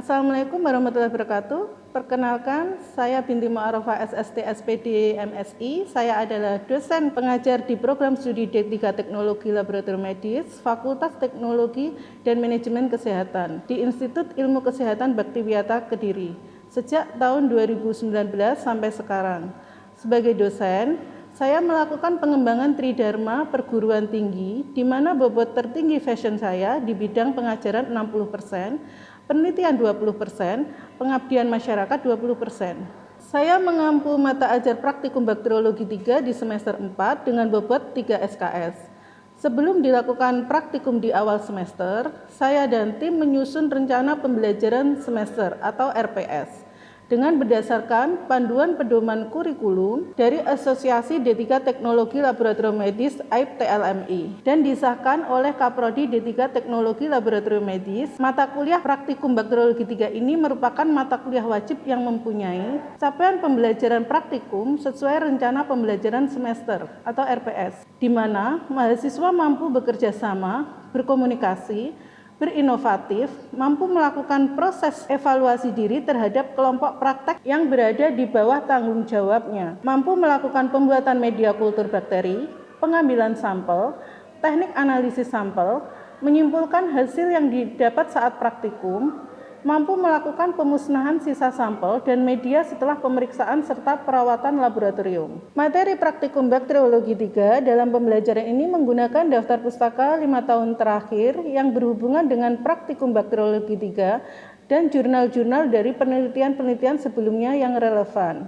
Assalamualaikum warahmatullahi wabarakatuh. Perkenalkan, saya Binti Mu'arrafah SST SPD MSI. Saya adalah dosen pengajar di program studi D3 Teknologi Laboratorium Medis, Fakultas Teknologi dan Manajemen Kesehatan di Institut Ilmu Kesehatan Baktiwiyata Kediri sejak tahun 2019 sampai sekarang. Sebagai dosen, saya melakukan pengembangan Tridharma perguruan tinggi, di mana bobot tertinggi fashion saya di bidang pengajaran 60%, penelitian 20%, pengabdian masyarakat 20%. Saya mengampu mata ajar praktikum bakteriologi 3 di semester 4 dengan bobot 3 SKS. Sebelum dilakukan praktikum di awal semester, saya dan tim menyusun rencana pembelajaran semester atau RPS dengan berdasarkan panduan pedoman kurikulum dari Asosiasi D3 Teknologi Laboratorium Medis AIP TLMI dan disahkan oleh Kaprodi D3 Teknologi Laboratorium Medis. Mata kuliah praktikum bakteriologi 3 ini merupakan mata kuliah wajib yang mempunyai capaian pembelajaran praktikum sesuai rencana pembelajaran semester atau RPS, di mana mahasiswa mampu bekerja sama, berkomunikasi, berinovatif, mampu melakukan proses evaluasi diri terhadap kelompok praktek yang berada di bawah tanggung jawabnya, mampu melakukan pembuatan media kultur bakteri, pengambilan sampel, teknik analisis sampel, menyimpulkan hasil yang didapat saat praktikum, mampu melakukan pemusnahan sisa sampel dan media setelah pemeriksaan serta perawatan laboratorium. Materi praktikum bakteriologi 3 dalam pembelajaran ini menggunakan daftar pustaka 5 tahun terakhir yang berhubungan dengan praktikum bakteriologi 3 dan jurnal-jurnal dari penelitian-penelitian sebelumnya yang relevan.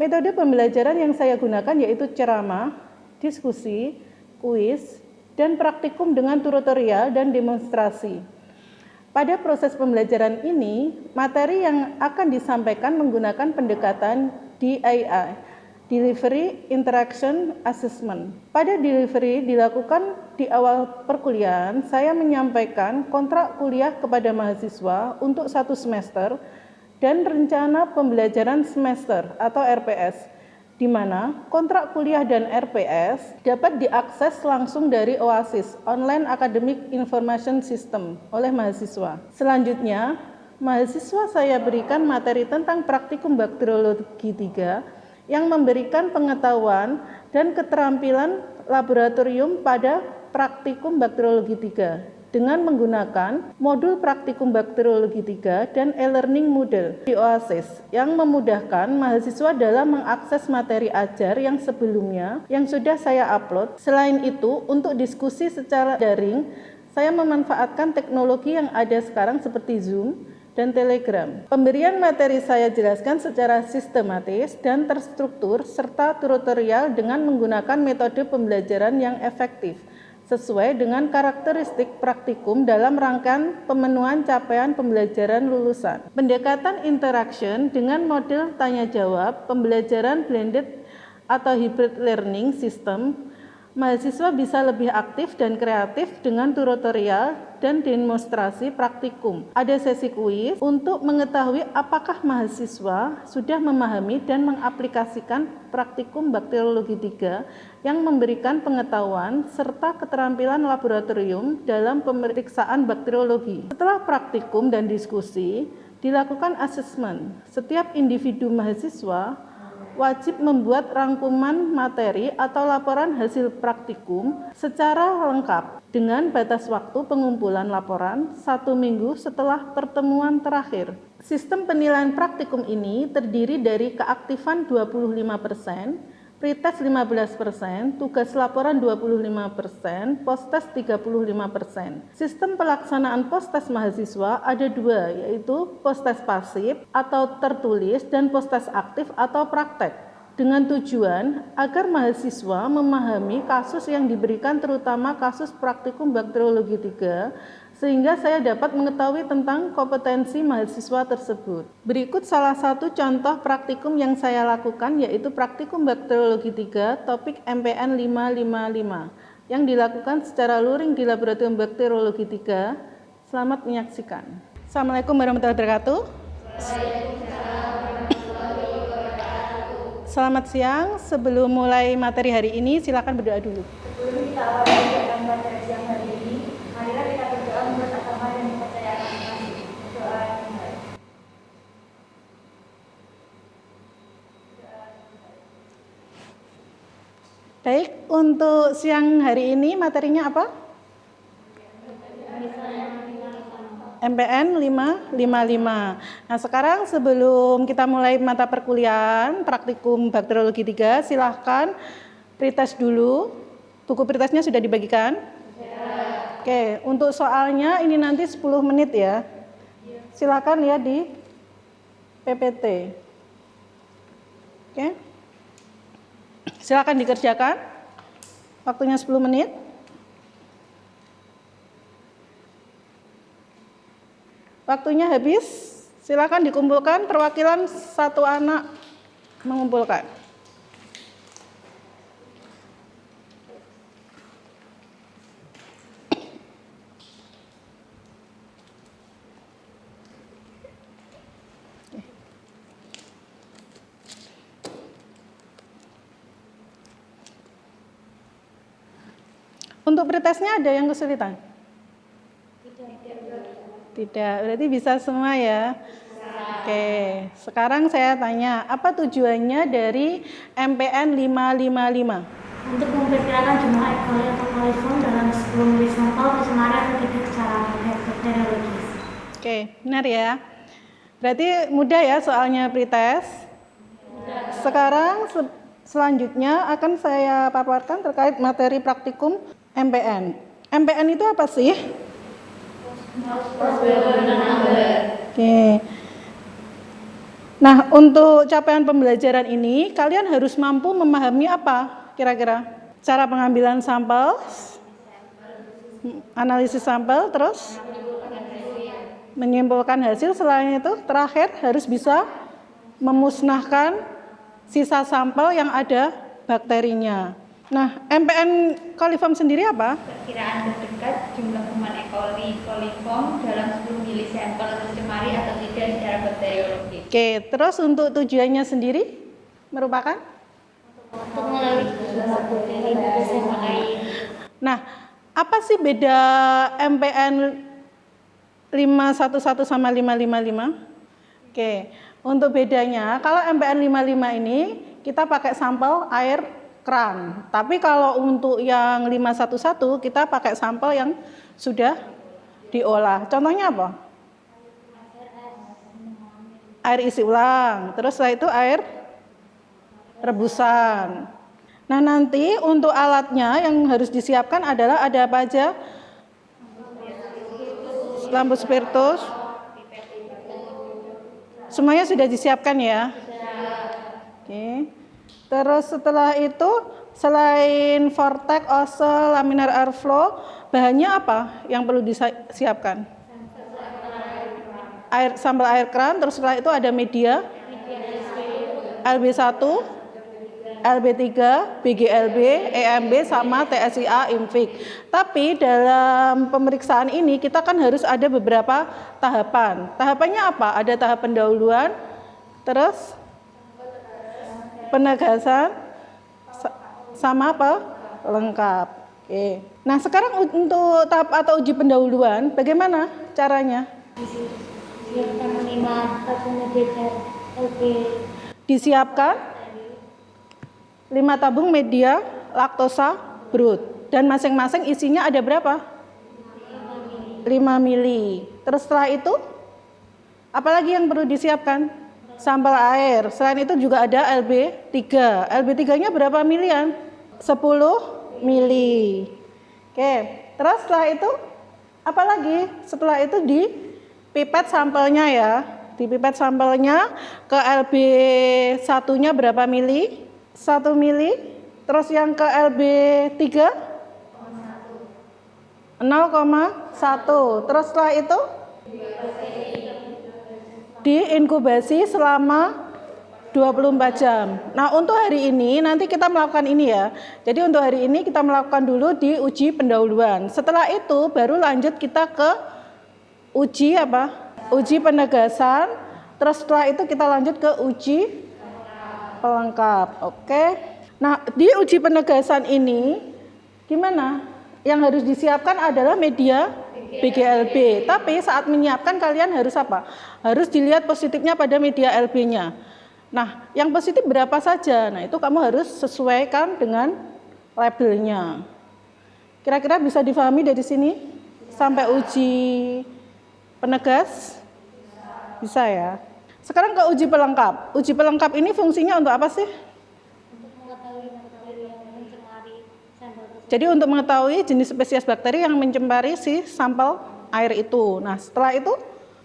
Metode pembelajaran yang saya gunakan yaitu ceramah, diskusi, kuis, dan praktikum dengan tutorial dan demonstrasi. Pada proses pembelajaran ini, materi yang akan disampaikan menggunakan pendekatan DIA, Delivery Interaction Assessment. Pada delivery dilakukan di awal perkuliahan, saya menyampaikan kontrak kuliah kepada mahasiswa untuk 1 semester dan rencana pembelajaran semester atau RPS, di mana kontrak kuliah dan RPS dapat diakses langsung dari OASIS (Online Academic Information System) oleh mahasiswa. Selanjutnya, mahasiswa saya berikan materi tentang praktikum bakteriologi 3 yang memberikan pengetahuan dan keterampilan laboratorium pada praktikum bakteriologi 3 dengan menggunakan modul praktikum bakteriologi 3 dan e-learning model di OASIS yang memudahkan mahasiswa dalam mengakses materi ajar yang sebelumnya yang sudah saya upload. Selain itu, untuk diskusi secara daring, saya memanfaatkan teknologi yang ada sekarang seperti Zoom dan Telegram. Pemberian materi saya jelaskan secara sistematis dan terstruktur serta tutorial dengan menggunakan metode pembelajaran yang efektif sesuai dengan karakteristik praktikum dalam rangkaian pemenuhan capaian pembelajaran lulusan. Pendekatan interaction dengan model tanya-jawab, pembelajaran blended atau hybrid learning system, mahasiswa bisa lebih aktif dan kreatif dengan tutorial dan demonstrasi praktikum. Ada sesi kuis untuk mengetahui apakah mahasiswa sudah memahami dan mengaplikasikan praktikum bakteriologi 3 yang memberikan pengetahuan serta keterampilan laboratorium dalam pemeriksaan bakteriologi. Setelah praktikum dan diskusi, dilakukan asesmen. Setiap individu mahasiswa wajib membuat rangkuman materi atau laporan hasil praktikum secara lengkap dengan batas waktu pengumpulan laporan 1 minggu setelah pertemuan terakhir. Sistem penilaian praktikum ini terdiri dari keaktifan 25%, pretest 15%, tugas laporan 25%, postes 35%. Sistem pelaksanaan postes mahasiswa ada 2, yaitu postes pasif atau tertulis dan postes aktif atau praktek, dengan tujuan agar mahasiswa memahami kasus yang diberikan, terutama kasus praktikum bakteriologi 3, sehingga saya dapat mengetahui tentang kompetensi mahasiswa tersebut. Berikut salah satu contoh praktikum yang saya lakukan, yaitu praktikum bakteriologi 3 topik MPN 555 yang dilakukan secara luring di Laboratorium Bakteriologi 3. Selamat menyaksikan. Assalamualaikum warahmatullahi wabarakatuh. Selamat siang. Sebelum mulai materi hari ini, silakan berdoa dulu. Sebelum kita awali kegiatan materi siang hari ini, marilah kita berdoa menurut agama dan kepercayaan masing-masing. Doa dimulai. untuk siang hari ini materinya apa? MPN 555. Nah, sekarang sebelum kita mulai mata perkuliahan praktikum bakteriologi 3, silahkan pretest dulu. Buku pretestnya sudah dibagikan? Ya. Oke, untuk soalnya ini nanti 10 menit ya. Silahkan lihat di PPT. Oke. Silahkan dikerjakan. Waktunya 10 menit. Waktunya habis, silakan dikumpulkan perwakilan satu anak mengumpulkan. Untuk pretestnya ada yang kesulitan? Tidak, berarti bisa semua ya? Oke, sekarang saya tanya, apa tujuannya dari MPN 555? Untuk memperkirakan jumlah E. coli atau coliform dalam 10 mili sampel pencemaran atau tidak secara bakteriologis. Oke, benar ya. Berarti mudah ya soalnya pretest. Sekarang selanjutnya akan saya paparkan terkait materi praktikum MPN. MPN itu apa sih? Oke. Nah, untuk capaian pembelajaran ini, kalian harus mampu memahami apa kira-kira? Cara pengambilan sampel, analisis sampel, terus menyimpulkan hasil. Selain itu, terakhir harus bisa memusnahkan sisa sampel yang ada bakterinya. Nah, MPN coliform sendiri apa? Perkiraan terdekat jumlah kuman E. coli coliform dalam 10 mili sampel tercemari atau tidak secara bakteriologis. Oke, terus untuk tujuannya sendiri merupakan? Untuk meneliti jumlah bakteri pada sampel air. Nah, apa sih beda MPN 511 sama 555? Oke, untuk bedanya, kalau MPN 55 ini kita pakai sampel air keran. Tapi kalau untuk yang 511 kita pakai sampel yang sudah diolah. Contohnya apa? Air isi ulang. Terus setelah itu air rebusan. Nah, nanti untuk alatnya yang harus disiapkan adalah ada apa aja? Lampu spiritus. Semuanya sudah disiapkan ya? Oke. Terus setelah itu, selain vortex, ose, laminar airflow, bahannya apa yang perlu disiapkan? Sampel air keran, terus setelah itu ada media, LB1, LB3, BGLB, EMB, sama TSIA, IMFIC. Tapi dalam pemeriksaan ini kita kan harus ada beberapa tahapan. Tahapannya apa? Ada tahap pendahuluan, terus penegasan, sama apa? Lengkap. Oke. Nah, sekarang untuk tahap atau uji pendahuluan, bagaimana caranya? Siapkan 5 tabung media LB. Disiapkan 5 tabung media laktosa brut. Dan masing-masing isinya ada berapa? 5 mili. Terus setelah itu, apalagi yang perlu disiapkan? Sampel air. Selain itu juga ada LB3. LB3-nya berapa milian? 10 mili. Oke, terus setelah itu apa lagi? Setelah itu dipipet sampelnya ya. Dipipet sampelnya ke LB1-nya berapa mili? 1 mili. Terus yang ke LB3 0,1. Terus setelah itu diinkubasi selama 24 jam. Nah, untuk hari ini nanti kita melakukan ini ya. Jadi untuk hari ini kita melakukan dulu di uji pendahuluan. Setelah itu baru lanjut kita ke uji apa? Uji penegasan. Terus setelah itu kita lanjut ke uji pelengkap. Oke. Nah, di uji penegasan ini gimana? Yang harus disiapkan adalah media BGLB. Tapi saat menyiapkan kalian harus apa? Harus dilihat positifnya pada media LB-nya. Nah, yang positif berapa saja? Nah, itu kamu harus sesuaikan dengan labelnya. Kira-kira bisa difahami dari sini sampai uji penegas? Bisa ya. Sekarang ke uji pelengkap. Uji pelengkap ini fungsinya untuk apa sih? Jadi untuk mengetahui jenis spesies bakteri yang mencemari si sampel air itu. Nah, setelah itu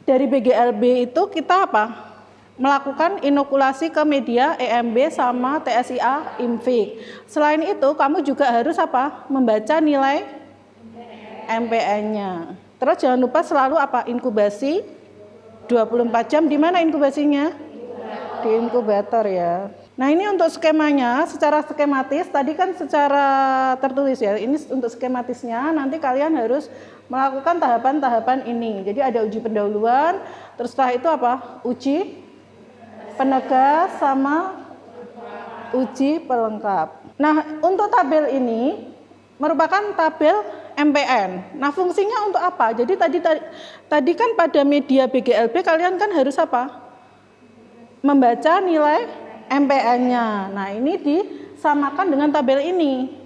dari BGLB itu kita apa? Melakukan inokulasi ke media EMB sama TSIA IMVIG. Selain itu, kamu juga harus apa? Membaca nilai MPN-nya. Terus jangan lupa selalu apa? Inkubasi 24 jam. Di mana inkubasinya? Di inkubator ya. Nah, ini untuk skemanya secara skematis. Tadi kan secara tertulis ya. Ini untuk skematisnya. Nanti kalian harus melakukan tahapan-tahapan ini. Jadi ada uji pendahuluan, terus setelah itu apa? Uji penegas sama uji pelengkap. Nah, untuk tabel ini merupakan tabel MPN. Nah, fungsinya untuk apa? Jadi tadi kan pada media BGLB kalian kan harus apa? Membaca nilai MPN-nya. Nah, ini disamakan dengan tabel ini.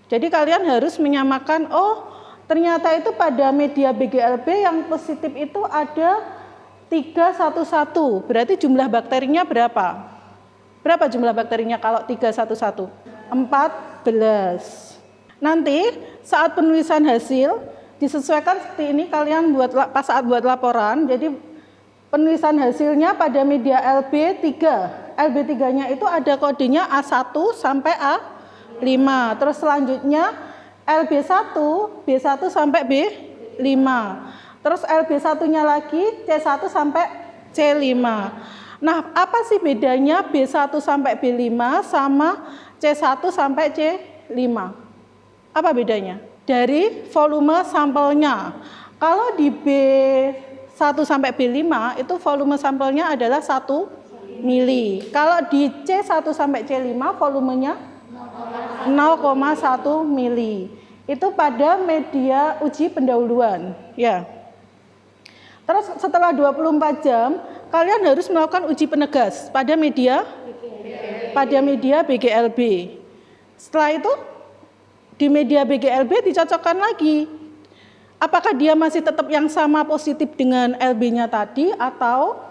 Jadi kalian harus menyamakan, oh ternyata itu pada media BGLB yang positif itu ada 311, berarti jumlah bakterinya berapa? Berapa jumlah bakterinya kalau 311? 14. Nanti saat penulisan hasil disesuaikan seperti ini, kalian saat buat laporan. Jadi penulisan hasilnya pada media LB3. LB3-nya itu ada kodenya A1 sampai A5. Terus selanjutnya LB1, B1 sampai B5. Terus LB1-nya lagi C1 sampai C5. Nah, apa sih bedanya B1 sampai B5 sama C1 sampai C5? Apa bedanya? Dari volume sampelnya. Kalau di B1 sampai B5 itu volume sampelnya adalah 1 mili. Kalau di C1 sampai C5 volumenya 0,1 mili. Itu pada media uji pendahuluan, ya. Terus setelah 24 jam, kalian harus melakukan uji penegas pada media BGLB. Setelah itu, di media BGLB dicocokkan lagi. Apakah dia masih tetap yang sama positif dengan LB-nya tadi atau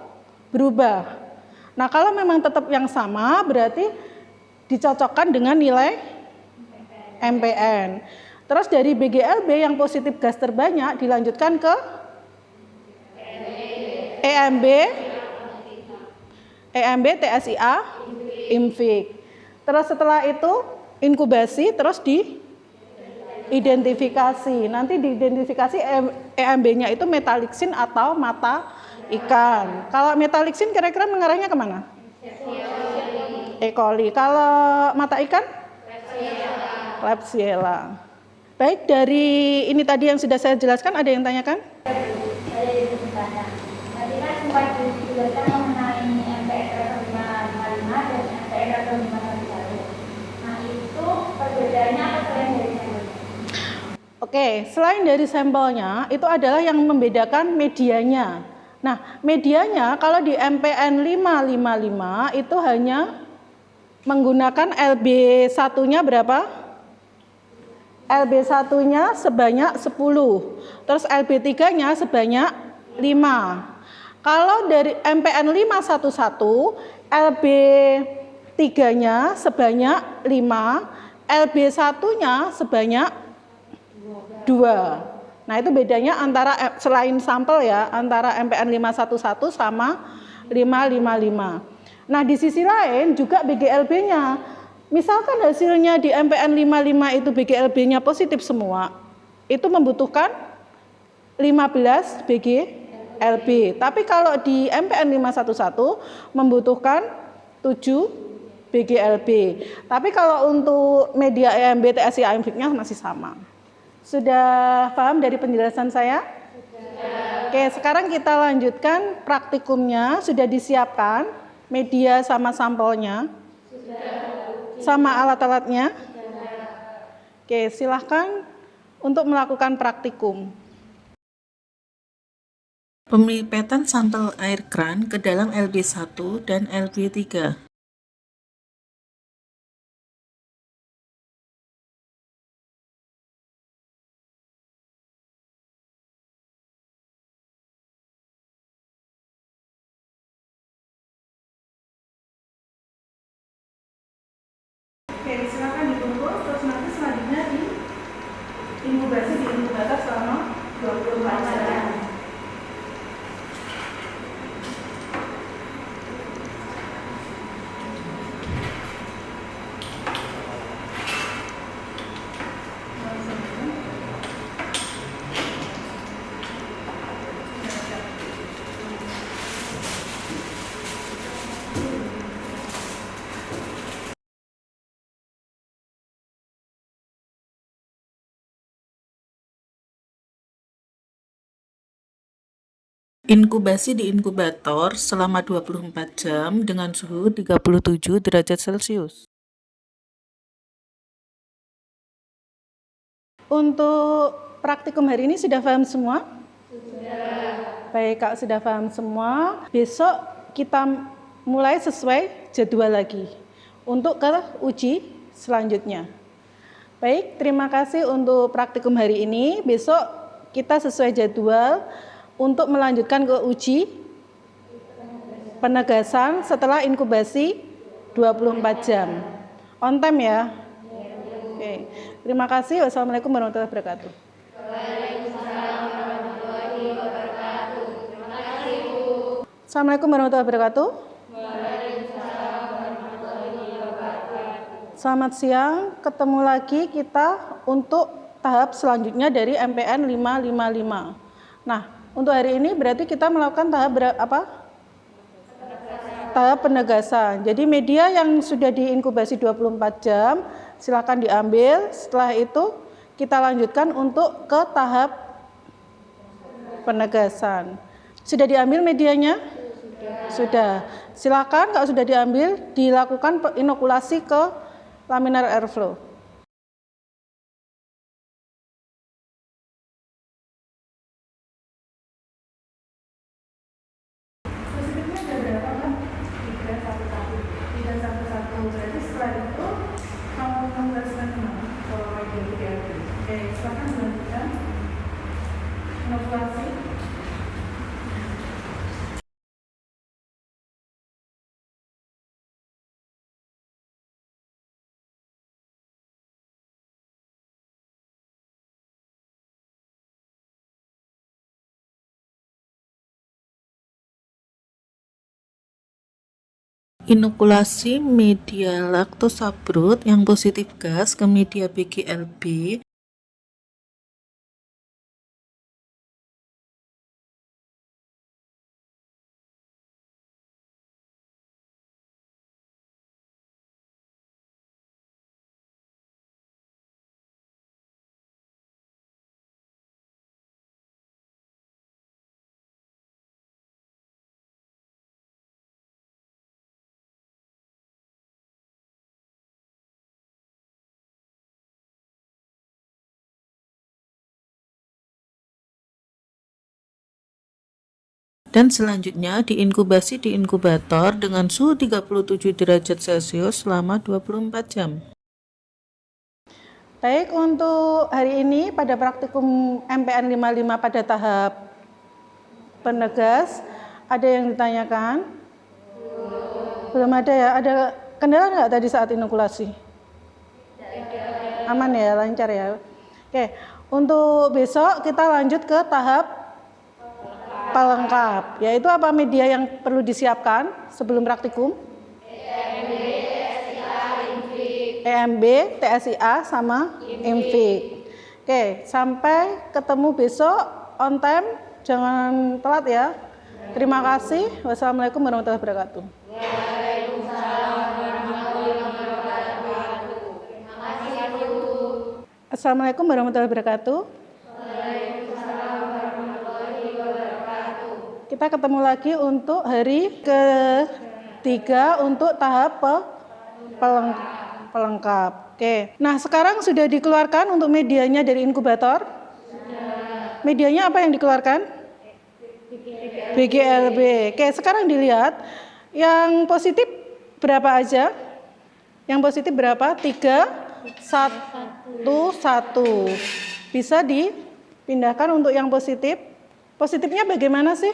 berubah? Nah, kalau memang tetap yang sama, berarti dicocokkan dengan nilai MPN. Terus dari BGLB yang positif gas terbanyak dilanjutkan ke EMB, TSIA, IMVIG. Terus setelah itu inkubasi, terus diidentifikasi. Nanti diidentifikasi EMB-nya itu metalixin atau mata ikan. Kalau metalixin kira-kira mengarahnya kemana? E. coli. Kalau mata ikan? Klebsiella. Baik, dari ini tadi yang sudah saya jelaskan, ada yang tanyakan? Tadi kan sempat dijelaskan mengenai MPN 555 dan MPN 511. Nah, itu perbedaannya apa selain dari sampelnya? Oke, selain dari sampelnya, itu adalah yang membedakan medianya. Nah, medianya kalau di MPN 555 itu hanya menggunakan LB1-nya berapa? LB1-nya sebanyak 10, terus LB3-nya sebanyak 5. Kalau dari MPN 511, LB3-nya sebanyak 5, LB1-nya sebanyak 2. Nah, itu bedanya antara selain sampel ya, antara MPN 511 sama 555. Nah, di sisi lain juga BGLB-nya. Misalkan hasilnya di MPN 55 itu BGLB-nya positif semua, itu membutuhkan 15 BGLB. Tapi kalau di MPN 511 membutuhkan 7 BGLB. Tapi kalau untuk media EMB, TSIA, IMVIG-nya masih sama. Sudah paham dari penjelasan saya? Sudah. Oke, sekarang kita lanjutkan praktikumnya. Sudah disiapkan media sama sampelnya? Sudah. Sama alat-alatnya? Sudah. Oke, silahkan untuk melakukan praktikum. Pemipetan sampel air kran ke dalam LB1 dan LB3. inkubasi di inkubator selama 24 jam. Inkubasi di inkubator selama 24 jam dengan suhu 37 derajat Celcius. Untuk praktikum hari ini sudah paham semua? Sudah. Baik, Kak, sudah paham semua. Besok kita mulai sesuai jadwal lagi untuk ke uji selanjutnya. Baik, terima kasih untuk praktikum hari ini. Besok kita sesuai jadwal untuk melanjutkan ke uji penegasan setelah inkubasi 24 jam. On time ya? Oke. Terima kasih. Wassalamualaikum warahmatullahi wabarakatuh. Waalaikumsalam warahmatullahi wabarakatuh. Terima kasih, Bu. Assalamualaikum warahmatullahi wabarakatuh. Waalaikumsalam warahmatullahi wabarakatuh. Selamat siang. Ketemu lagi kita untuk tahap selanjutnya dari MPN 555. Nah, untuk hari ini berarti kita melakukan tahap apa? Tahap penegasan. Jadi media yang sudah diinkubasi 24 jam silakan diambil. Setelah itu kita lanjutkan untuk ke tahap penegasan. Sudah diambil medianya? Sudah. Silakan kalau sudah diambil dilakukan inokulasi ke laminar airflow. Berarti setelah itu mau menjelaskan kemana kalau media BKLB. Oke, silakan dilanjutkan inokulasi. Inokulasi media laktosa brut yang positif gas ke media BGLB dan selanjutnya diinkubasi di inkubator dengan suhu 37 derajat Celcius selama 24 jam. Baik, untuk hari ini pada praktikum MPN 55 pada tahap penegas, ada yang ditanyakan? Belum ada ya? Ada kendala nggak tadi saat inokulasi? Aman ya, lancar ya? Oke, untuk besok kita lanjut ke tahap pelengkap, yaitu apa media yang perlu disiapkan sebelum praktikum? EMB, TSIA, sama IMVIG. Oke, sampai ketemu besok on time, jangan telat ya. Terima kasih. Wassalamualaikum warahmatullahi wabarakatuh. Waalaikumsalam warahmatullahi wabarakatuh. Terima kasih, Bu. Assalamualaikum warahmatullahi wabarakatuh. Waalaikumsalam warahmatullahi wabarakatuh. Kita ketemu lagi untuk hari ketiga untuk tahap pelengkap. Oke. Nah, sekarang sudah dikeluarkan untuk medianya dari inkubator? Sudah. Medianya apa yang dikeluarkan? BGLB. Oke, sekarang dilihat yang positif berapa aja? Yang positif berapa? 3, 1, 1. Bisa dipindahkan untuk yang positif. Positifnya bagaimana sih?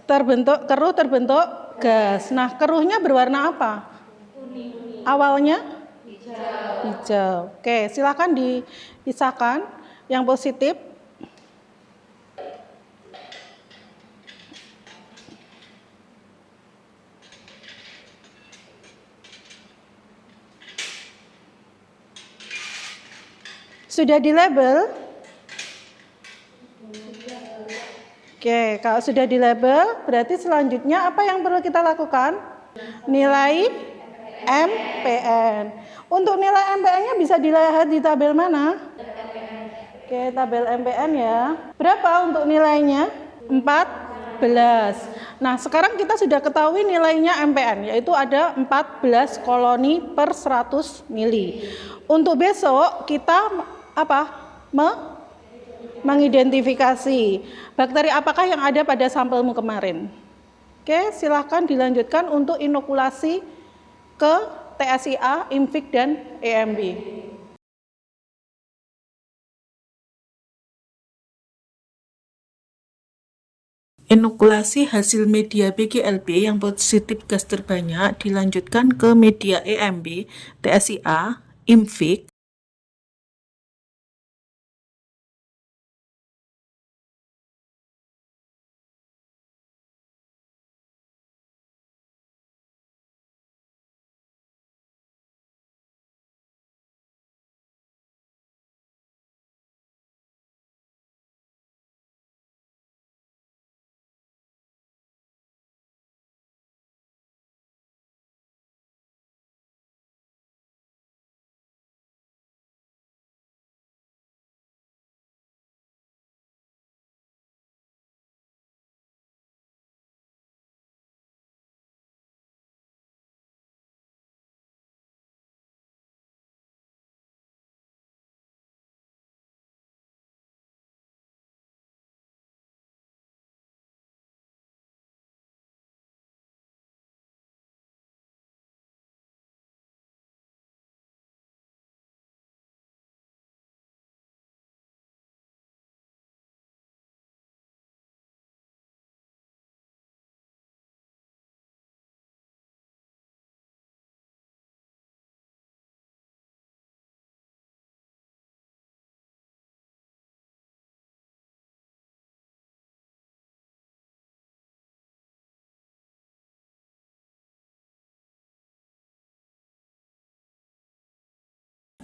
Keruh terbentuk gas. Nah, keruhnya berwarna apa? Awalnya Hijau. Oke, silakan dipisahkan yang positif. Sudah di label? Oke, kalau sudah di label, berarti selanjutnya apa yang perlu kita lakukan? Nilai MPN. Untuk nilai MPN-nya bisa dilihat di tabel mana? Oke, tabel MPN ya. Berapa untuk nilainya? 14. Nah, sekarang kita sudah ketahui nilainya MPN, yaitu ada 14 koloni per 100 mili. Untuk besok kita mengidentifikasi bakteri apakah yang ada pada sampelmu kemarin. Oke, silahkan dilanjutkan untuk inokulasi ke TSIA, IMVIC, dan EMB. Inokulasi hasil media BGLB yang positif gas terbanyak dilanjutkan ke media EMB, TSIA, IMVIC,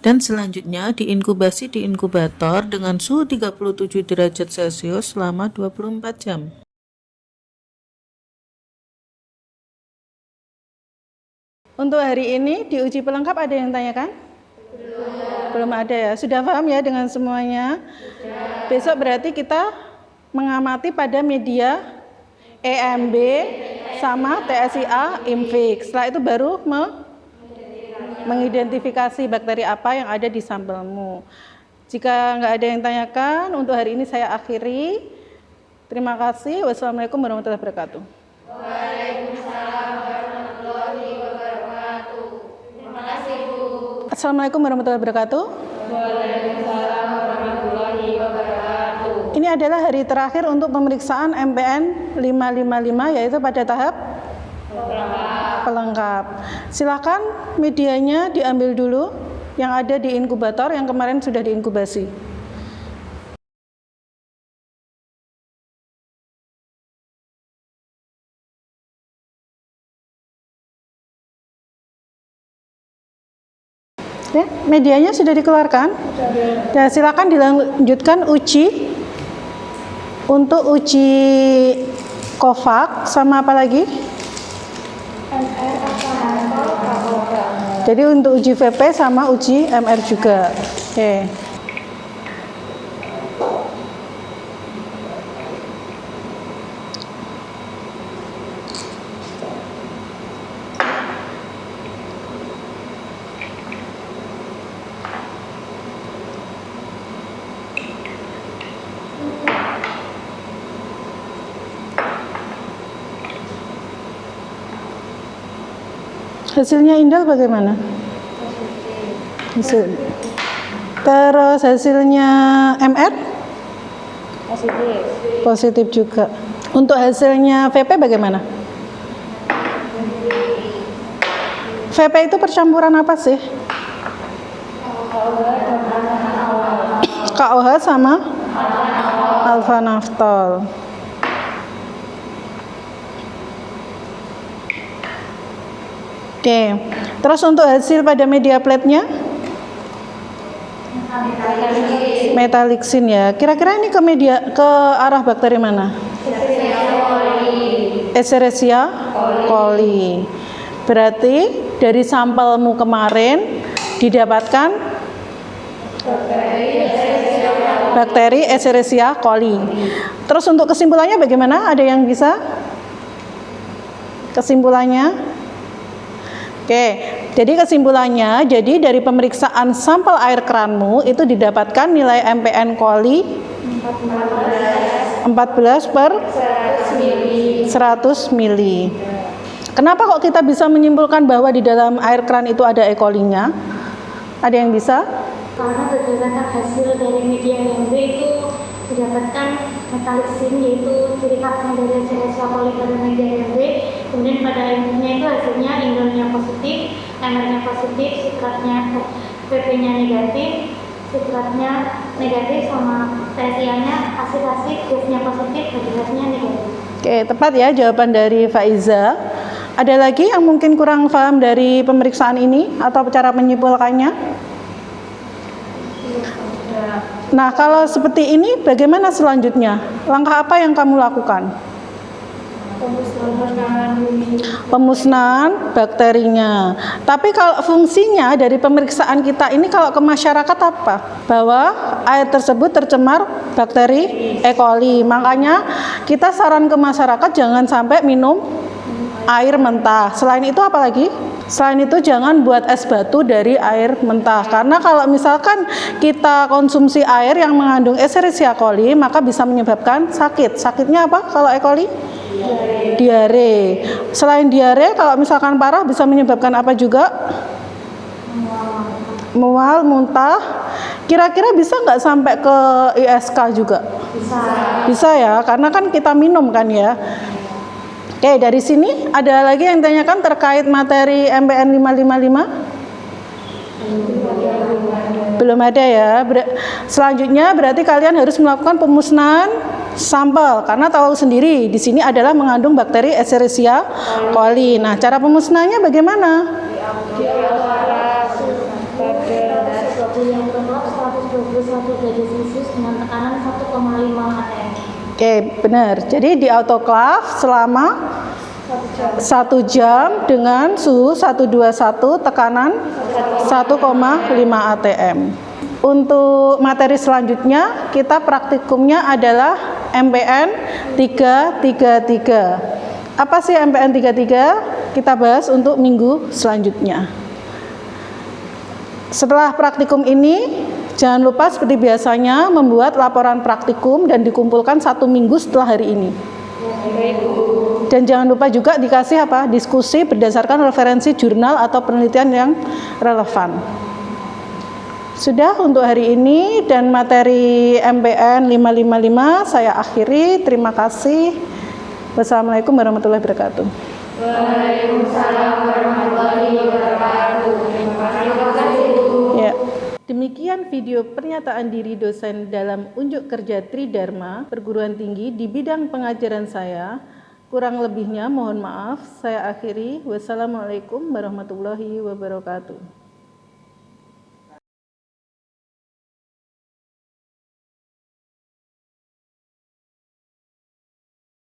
dan selanjutnya diinkubasi di inkubator dengan suhu 37 derajat Celcius selama 24 jam. Untuk hari ini di uji pelengkap ada yang tanyakan? Belum ada ya. Sudah paham ya dengan semuanya? Besok berarti kita mengamati pada media EMB sama TSIA, IMVIC. Setelah itu baru mengidentifikasi bakteri apa yang ada di sampelmu. Jika nggak ada yang tanyakan, untuk hari ini saya akhiri. Terima kasih. Wassalamualaikum warahmatullahi wabarakatuh. Waalaikumsalam warahmatullahi wabarakatuh. Terima kasih, Bu. Assalamualaikum warahmatullahi wabarakatuh. Waalaikumsalam warahmatullahi wabarakatuh. Ini adalah hari terakhir untuk pemeriksaan MPN 555, yaitu pada tahap pelengkap. Silakan medianya diambil dulu yang ada di inkubator yang kemarin sudah diinkubasi. Ya, medianya sudah dikeluarkan. Ya, silakan dilanjutkan uji untuk uji COVAX sama apa lagi? Jadi untuk uji VP sama uji MR juga. Oke. Hasilnya Indal bagaimana? Hasil. Terus hasilnya MR? Positif. Positif juga. Untuk hasilnya VP bagaimana? VP itu percampuran apa sih? KOH sama alfa naftol. Oke, terus untuk hasil pada media plate-nya? Metallixin ya. Kira-kira ini ke arah bakteri mana? Escherichia coli. Berarti dari sampelmu kemarin didapatkan bakteri Escherichia coli. Terus untuk kesimpulannya bagaimana? Ada yang bisa? Kesimpulannya? Oke, jadi kesimpulannya, jadi dari pemeriksaan sampel air kranmu itu didapatkan nilai MPN coli 14 per 100 mili. Kenapa kok kita bisa menyimpulkan bahwa di dalam air kran itu ada E. coli-nya? Ada yang bisa? Karena berdasarkan hasil dari media MB itu didapatkan metallixin, yaitu ciri khasnya dari Escherichia coli pada media MB. Kemudian pada intinya itu hasilnya indolnya positif, MR-nya positif, sitratnya PP-nya negatif, sitratnya negatif, sama TSI-nya asid-asid, gasnya positif, gasnya negatif. Oke, tepat ya jawaban dari Faiza. Ada lagi yang mungkin kurang paham dari pemeriksaan ini atau cara menyimpulkannya? Nah, kalau seperti ini bagaimana selanjutnya? Langkah apa yang kamu lakukan? Pemusnahan bakterinya. Tapi kalau fungsinya dari pemeriksaan kita ini kalau ke masyarakat apa? Bahwa air tersebut tercemar bakteri E. coli. Makanya kita saran ke masyarakat jangan sampai minum air mentah. Selain itu apa lagi? Selain itu jangan buat es batu dari air mentah. Karena kalau misalkan kita konsumsi air yang mengandung Escherichia coli, maka bisa menyebabkan sakit. Sakitnya apa kalau E. coli? Diare. Selain diare, kalau misalkan parah bisa menyebabkan apa juga? Mual, muntah. Kira-kira bisa nggak sampai ke ISK juga? Bisa ya, karena kan kita minum kan ya. Oke, dari sini ada lagi yang ditanyakan terkait materi MPN 555? Belum ada ya. Selanjutnya berarti kalian harus melakukan pemusnahan sampel karena tahu sendiri di sini adalah mengandung bakteri Escherichia coli. Nah, cara pemusnahannya bagaimana? Dengan tekanan 1,5 atm. Oke, benar. Jadi di autoclave selama 1 jam dengan suhu 121 tekanan 1,5 atm. Untuk materi selanjutnya kita praktikumnya adalah MPN 333. Apa sih MPN 33? Kita bahas untuk minggu selanjutnya. Setelah praktikum ini, jangan lupa seperti biasanya membuat laporan praktikum dan dikumpulkan 1 minggu setelah hari ini. Dan jangan lupa juga dikasih apa? Diskusi berdasarkan referensi jurnal atau penelitian yang relevan. Sudah untuk hari ini dan materi MPN 555 saya akhiri. Terima kasih. Wassalamualaikum warahmatullahi wabarakatuh. Waalaikumsalam warahmatullahi wabarakatuh. Terima kasih. Ya. Demikian video pernyataan diri dosen dalam unjuk kerja Tridharma Perguruan Tinggi di bidang pengajaran saya. Kurang lebihnya mohon maaf. Saya akhiri. Wassalamualaikum warahmatullahi wabarakatuh.